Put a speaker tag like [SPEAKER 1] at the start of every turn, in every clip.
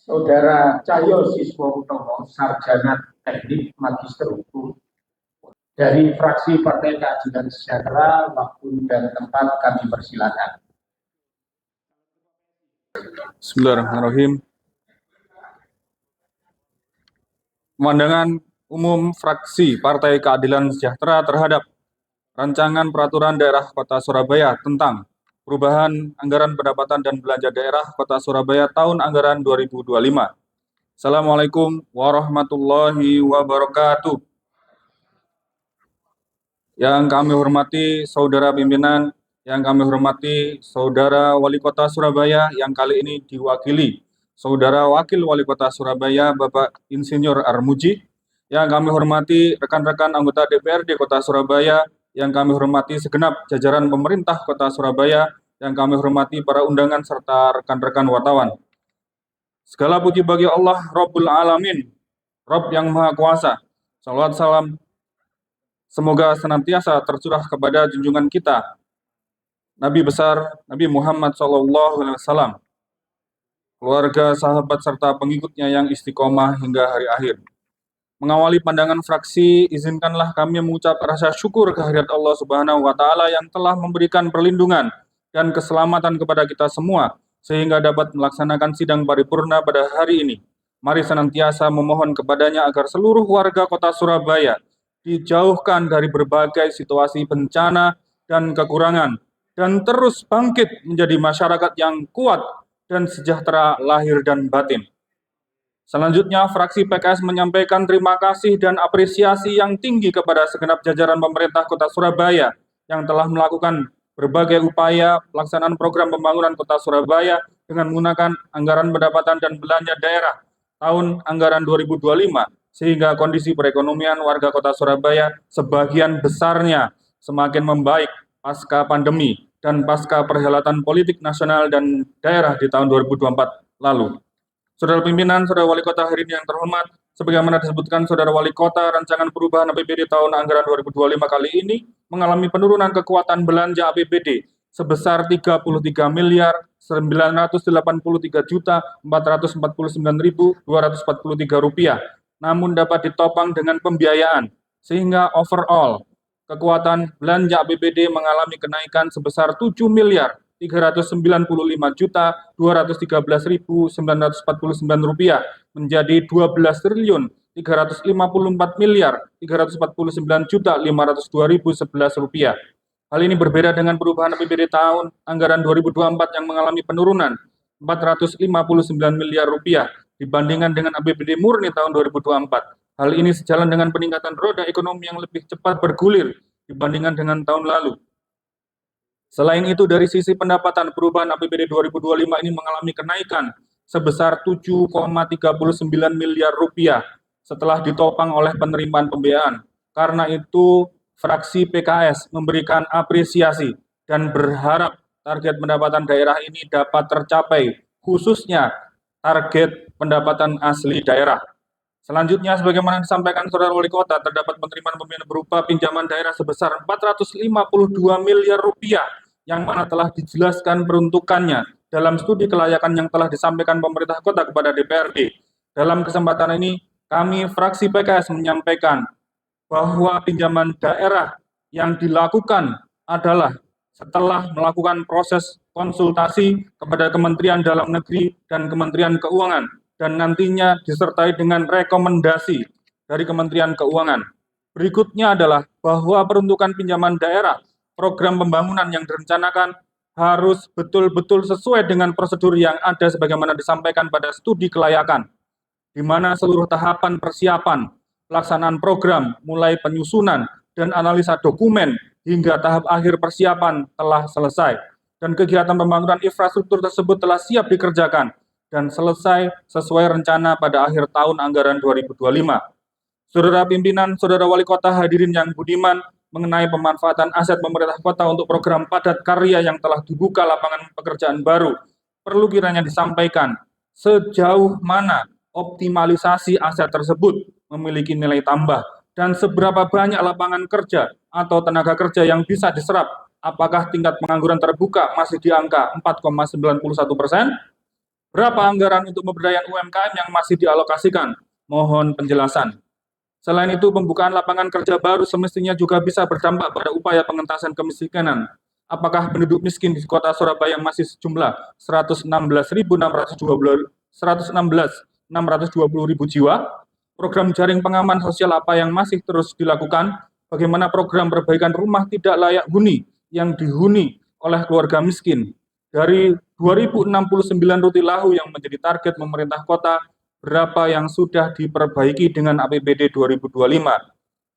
[SPEAKER 1] Saudara Cahyo Siswo Utomo, Sarjana Teknik Magister Hukum dari fraksi Partai Keadilan Sejahtera. Waktu dan tempat kami persilakan.
[SPEAKER 2] Bismillahirrahmanirrahim. Pemandangan umum fraksi Partai Keadilan Sejahtera terhadap Rancangan Peraturan Daerah Kota Surabaya tentang perubahan anggaran pendapatan dan belanja daerah Kota Surabaya tahun anggaran 2025. Assalamualaikum warahmatullahi wabarakatuh. Yang kami hormati saudara pimpinan, yang kami hormati saudara Wali Kota Surabaya yang kali ini diwakili Saudara Wakil Wali Kota Surabaya Bapak Insinyur Armuji, yang kami hormati rekan-rekan anggota DPRD Kota Surabaya, yang kami hormati segenap jajaran pemerintah Kota Surabaya, yang kami hormati para undangan serta rekan-rekan wartawan. Segala puji bagi Allah Rabbul Alamin, Rabb yang Maha Kuasa. Salawat salam semoga senantiasa tercurah kepada junjungan kita, Nabi besar Nabi Muhammad SAW, keluarga, sahabat, serta pengikutnya yang istiqomah hingga hari akhir. Mengawali pandangan fraksi, izinkanlah kami mengucap rasa syukur kehadirat Allah Subhanahu wa Ta'ala yang telah memberikan perlindungan dan keselamatan kepada kita semua, sehingga dapat melaksanakan sidang paripurna pada hari ini. Mari senantiasa memohon kepadanya agar seluruh warga Kota Surabaya dijauhkan dari berbagai situasi bencana dan kekurangan, dan terus bangkit menjadi masyarakat yang kuat dan sejahtera lahir dan batin. Selanjutnya, fraksi PKS menyampaikan terima kasih dan apresiasi yang tinggi kepada segenap jajaran pemerintah Kota Surabaya yang telah melakukan berbagai upaya pelaksanaan program pembangunan Kota Surabaya dengan menggunakan anggaran pendapatan dan belanja daerah tahun anggaran 2025, sehingga kondisi perekonomian warga Kota Surabaya sebagian besarnya semakin membaik pasca pandemi dan pasca perhelatan politik nasional dan daerah di tahun 2024 lalu. Saudara pimpinan, saudara wali kota hari ini yang terhormat, sebagaimana disebutkan saudara wali kota, rancangan perubahan APBD tahun anggaran 2025 kali ini mengalami penurunan kekuatan belanja APBD sebesar 33 miliar 983 juta 449.243 rupiah, namun dapat ditopang dengan pembiayaan, sehingga overall kekuatan belanja APBD mengalami kenaikan sebesar 7 miliar 395 juta 213.949 rupiah menjadi 12 triliun 354 miliar 349 juta 502.011 rupiah. Hal ini berbeda dengan perubahan APBD tahun anggaran 2024 yang mengalami penurunan 459 miliar rupiah dibandingkan dengan APBD murni tahun 2024. Hal ini sejalan dengan peningkatan roda ekonomi yang lebih cepat bergulir dibandingkan dengan tahun lalu. Selain itu, dari sisi pendapatan, perubahan APBD 2025 ini mengalami kenaikan sebesar 7,39 miliar rupiah setelah ditopang oleh penerimaan pembiayaan. Karena itu, fraksi PKS memberikan apresiasi dan berharap target pendapatan daerah ini dapat tercapai, khususnya target pendapatan asli daerah. Selanjutnya, sebagaimana disampaikan saudara wali kota, terdapat penerimaan pembiayaan berupa pinjaman daerah sebesar 452 miliar rupiah, yang mana telah dijelaskan peruntukannya dalam studi kelayakan yang telah disampaikan pemerintah kota kepada DPRD. Dalam kesempatan ini, kami fraksi PKS menyampaikan bahwa pinjaman daerah yang dilakukan adalah setelah melakukan proses konsultasi kepada Kementerian Dalam Negeri dan Kementerian Keuangan, dan nantinya disertai dengan rekomendasi dari Kementerian Keuangan. Berikutnya adalah bahwa peruntukan pinjaman daerah program pembangunan yang direncanakan harus betul-betul sesuai dengan prosedur yang ada sebagaimana disampaikan pada studi kelayakan, di mana seluruh tahapan persiapan pelaksanaan program mulai penyusunan dan analisa dokumen hingga tahap akhir persiapan telah selesai, dan kegiatan pembangunan infrastruktur tersebut telah siap dikerjakan dan selesai sesuai rencana pada akhir tahun anggaran 2025. Saudara pimpinan, saudara wali kota, hadirin yang budiman, mengenai pemanfaatan aset pemerintah kota untuk program padat karya yang telah dibuka lapangan pekerjaan baru, perlu kiranya disampaikan sejauh mana optimalisasi aset tersebut memiliki nilai tambah dan seberapa banyak lapangan kerja atau tenaga kerja yang bisa diserap. Apakah tingkat pengangguran terbuka masih di angka 4,91%? Berapa anggaran untuk pemberdayaan UMKM yang masih dialokasikan? Mohon penjelasan. Selain itu, pembukaan lapangan kerja baru semestinya juga bisa berdampak pada upaya pengentasan kemiskinan. Apakah penduduk miskin di kota Surabaya masih sejumlah 116.620 jiwa? Program jaring pengaman sosial apa yang masih terus dilakukan? Bagaimana program perbaikan rumah tidak layak huni yang dihuni oleh keluarga miskin? Dari 2069 rutilahu yang menjadi target pemerintah kota, berapa yang sudah diperbaiki dengan APBD 2025.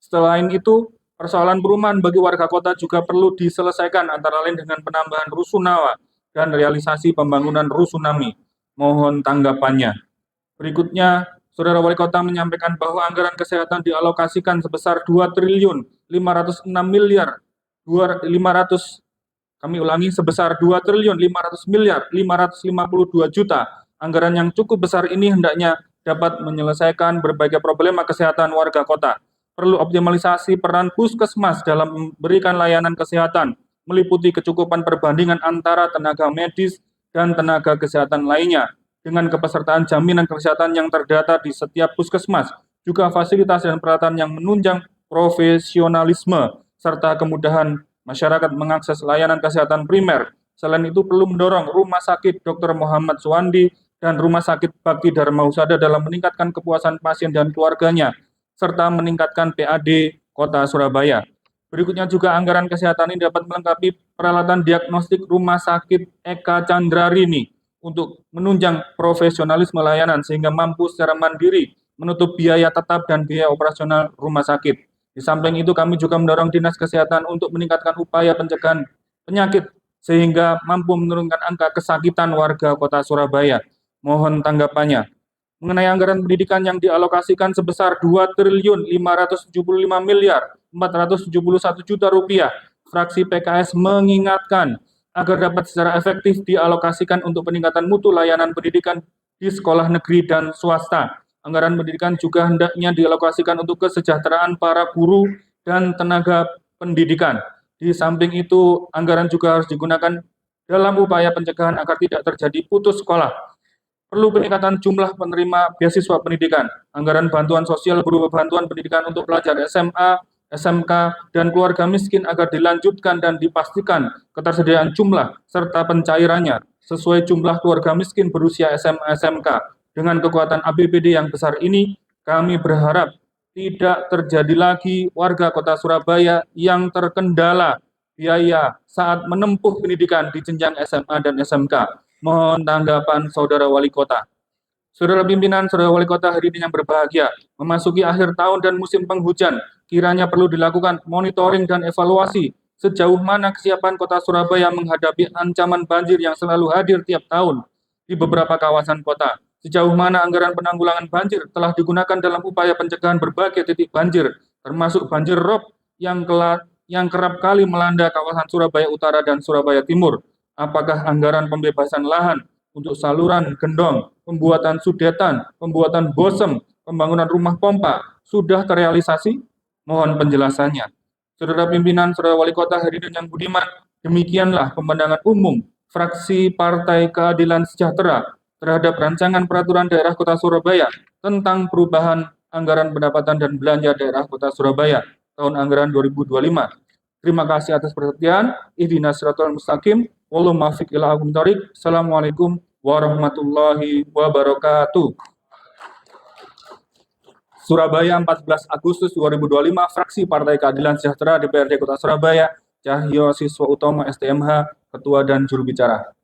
[SPEAKER 2] Selain itu, persoalan perumahan bagi warga kota juga perlu diselesaikan antara lain dengan penambahan rusunawa dan realisasi pembangunan rusunami. Mohon tanggapannya. Berikutnya, Saudara Wali Kota menyampaikan bahwa anggaran kesehatan dialokasikan sebesar 2 triliun 506 miliar 500 kami ulangi sebesar 2 triliun 500 miliar 552 juta. Anggaran yang cukup besar ini hendaknya dapat menyelesaikan berbagai problema kesehatan warga kota. Perlu optimalisasi peran puskesmas dalam memberikan layanan kesehatan, meliputi kecukupan perbandingan antara tenaga medis dan tenaga kesehatan lainnya, dengan kepesertaan jaminan kesehatan yang terdata di setiap puskesmas, juga fasilitas dan peralatan yang menunjang profesionalisme, serta kemudahan masyarakat mengakses layanan kesehatan primer. Selain itu perlu mendorong Rumah Sakit Dr. Muhammad Suwandi dan Rumah Sakit Bakti Dharma Husada dalam meningkatkan kepuasan pasien dan keluarganya, serta meningkatkan PAD Kota Surabaya. Berikutnya juga anggaran kesehatan ini dapat melengkapi peralatan diagnostik Rumah Sakit Eka Candrarini untuk menunjang profesionalisme layanan sehingga mampu secara mandiri menutup biaya tetap dan biaya operasional rumah sakit. Di samping itu kami juga mendorong Dinas Kesehatan untuk meningkatkan upaya pencegahan penyakit sehingga mampu menurunkan angka kesakitan warga kota Surabaya. Mohon tanggapannya. Mengenai anggaran pendidikan yang dialokasikan sebesar 2 triliun 575 miliar 471 juta rupiah, fraksi PKS mengingatkan agar dapat secara efektif dialokasikan untuk peningkatan mutu layanan pendidikan di sekolah negeri dan swasta. Anggaran pendidikan juga hendaknya dialokasikan untuk kesejahteraan para guru dan tenaga pendidikan. Di samping itu, anggaran juga harus digunakan dalam upaya pencegahan agar tidak terjadi putus sekolah. Perlu peningkatan jumlah penerima beasiswa pendidikan. Anggaran bantuan sosial berupa bantuan pendidikan untuk pelajar SMA, SMK, dan keluarga miskin agar dilanjutkan dan dipastikan ketersediaan jumlah serta pencairannya sesuai jumlah keluarga miskin berusia SMA, SMK. Dengan kekuatan APBD yang besar ini, kami berharap tidak terjadi lagi warga kota Surabaya yang terkendala biaya saat menempuh pendidikan di jenjang SMA dan SMK. Mohon tanggapan Saudara Wali Kota. Saudara pimpinan, Saudara Wali Kota hari ini yang berbahagia, memasuki akhir tahun dan musim penghujan, kiranya perlu dilakukan monitoring dan evaluasi sejauh mana kesiapan kota Surabaya menghadapi ancaman banjir yang selalu hadir tiap tahun di beberapa kawasan kota. Sejauh mana anggaran penanggulangan banjir telah digunakan dalam upaya pencegahan berbagai titik banjir, termasuk banjir rob yang kerap kali melanda kawasan Surabaya Utara dan Surabaya Timur. Apakah anggaran pembebasan lahan untuk saluran gendong, pembuatan sudetan, pembuatan bosem, pembangunan rumah pompa sudah terrealisasi? Mohon penjelasannya. Saudara pimpinan, Saudara Wali Kota hari ini yang budiman, demikianlah pemandangan umum fraksi Partai Keadilan Sejahtera terhadap rancangan peraturan daerah Kota Surabaya tentang perubahan anggaran pendapatan dan belanja daerah Kota Surabaya tahun anggaran 2025. Terima kasih atas perhatian. Ihdinas siratal mustaqim. Wallahu muwaffiq ila aqwamit thoriq. Assalamualaikum warahmatullahi wabarakatuh. Surabaya 14 Agustus 2025, fraksi Partai Keadilan Sejahtera DPRD Kota Surabaya, Cahyo Siswa Utomo STMH, Ketua dan Juru Bicara.